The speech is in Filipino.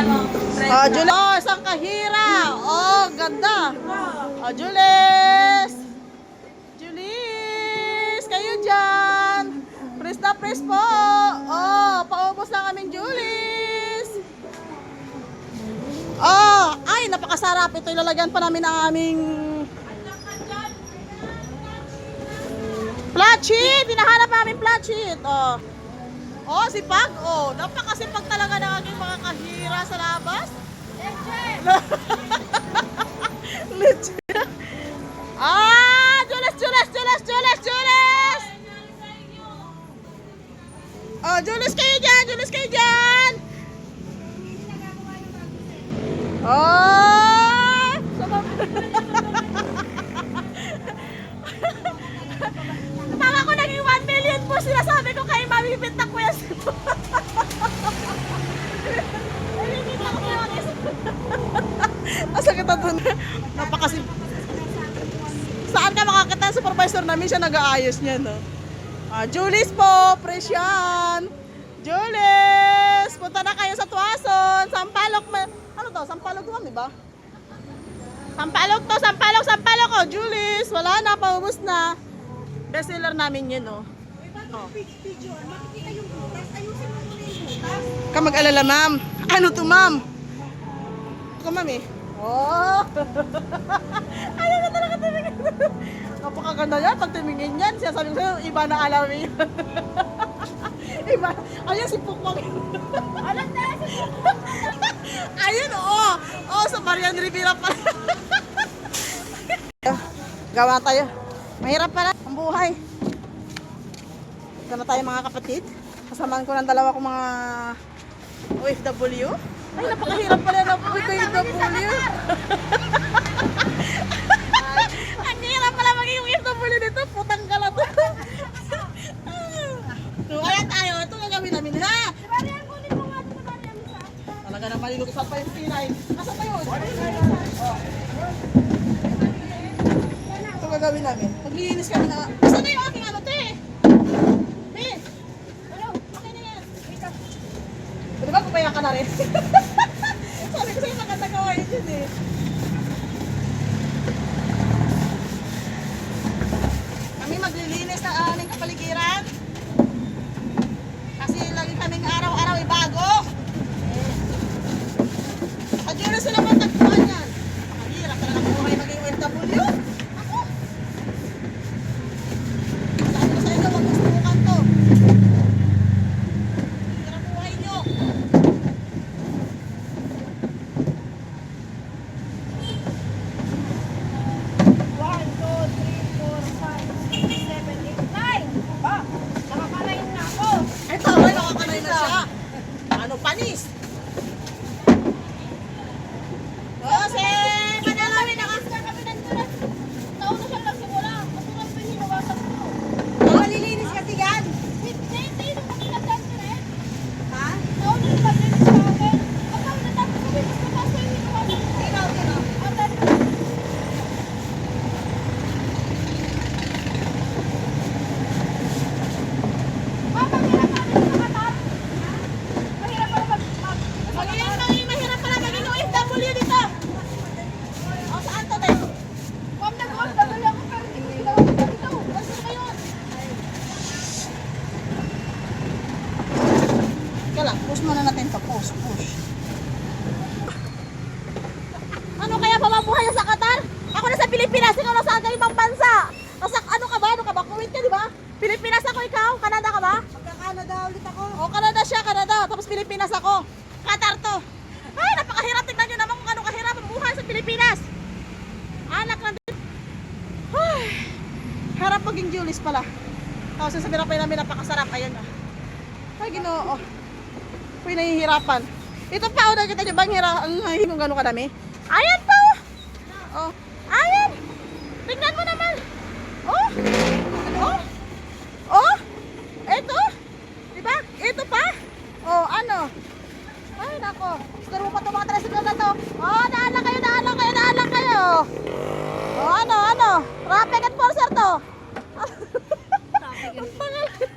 Oh, Julius. Oh, isang kahira. Oh, ganda. Oh, Julius. Julius, kayo dyan. Press na press po. Oh, paubos lang aming Julius. Oh, ay, napakasarap. Ito ilalagyan pa namin ang aming flat sheet. Hinahanap namin flat sheet. Oh. Oh, sipag. Oh, napakasipag talaga ng aking mga kahira sa labas. Legit. Ah, Julius, Julius, Julius, Julius, Julius. Oh, Julius kayo dyan, Julius kayo dyan. Oh! Tama ko naging 1 million po sinasabi ko kayo mabibinta ko yan. Mabibinta ko yan. Asa kita dun? Napakasip. Saan ka makakita ang supervisor namin siya nag-aayos niya, no? Ah, Julius po, presyan. Julius, punta na kayo sa Tuason, Sampaloc. Ano to? Sampaloc doon, di ba? Sampaloc to, Sampaloc, Sampaloc. Oh, Julius, wala na, paubos na. Bestseller namin yun, no? Oh. Ka mag-alala, ma'am. Ano to, ma'am? Ako, ma'am, eh. Oh! Ayaw na talaga tumingin. Napakaganda yan. Pag tumingin yan, siya sabi ko sa'yo, iba na alamin. Iba. Ayun, si Pukpok. Alam na, si Pukpok. Ayun, oo. Oo, sa Marian Rivera pa. Gawa tayo. Mahirap pala ang buhay. Ito na tayo mga kapatid. Kasamaan ko ng dalawa kong mga OFW. Ay, napakahirap pala na OFW. Ang hirap pala maging OFW dito. Putang ka lang to. So, ayan tayo. Ito gagawin namin, ha? Talaga na malilukisan pa yung pinay. Asa pa yun? Ito gagawin namin. Maglilinis kami na. Asa na yung aking ano, te? Te? Ano? Okay na yan. Pwede ba papaya ka na rin? Sabi ko sa'yo maganda gawain yun eh. Kami maglilinis ng aming kapaligiran. Kasi lagi kaming araw-araw ibago. Sa Julius sila mo tagpuan yan. Mahirap talaga ang buhay maging OFW. Ako. Sabi ko sa inyo, wag mo subukan to. Hirap buhay nyo. Ito, ay nakakanay na siya. Ano, panis? Jose! Manalawin na kasi kami nandun. Taon na siya nagsimula. Masulat pa yung hinawasan ko. Malilinis kasi yan. Hindi, nung makilagan ko rin. Ha? Taon na siya naglinis sa akin. At taon na tapos kami, mas mabasa yung hinawasan ko. Tinaw. Mahirap pala maging OFW dito. O, saan to, te? Huwag nag-OFW ako, pero hindi ko sila dito. Basta ba yun? Ika lang, push muna natin to. Push. Ano kaya pa mabuhay sa Qatar? Ako na sa Pilipinas, ikaw na sa ibang bansa. Nasa, ano ka ba? Kuwait ka, di ba? Pilipinas ako, ikaw? Canada ka ba? Magka-Canada ulit ako. O, Canada siya, Canada. Tapos Pilipinas ako. Qatar to. Ay, napakahirap. Tignan nyo naman kung ano kahirap ang buhay sa Pilipinas. Anak lang din. Ay, harap maging Julius pala. Tapos sa mirapay namin napakasarap. Ayan na. Ay, Ginoo. Uy, nahihirapan. Ito pa, o, nakita nyo bang hirap? Ang kung gano'n kadami? Ayan to. Oh, ayan. Tignan mo naman. Oh. Ito. Diba? Ito pa. Oh, ano? Ay, nako. Siguro mo pa itong mga tricycle na to. Oh, daan lang kayo. Oh, ano? Traffic enforcer to. Ang pangalan.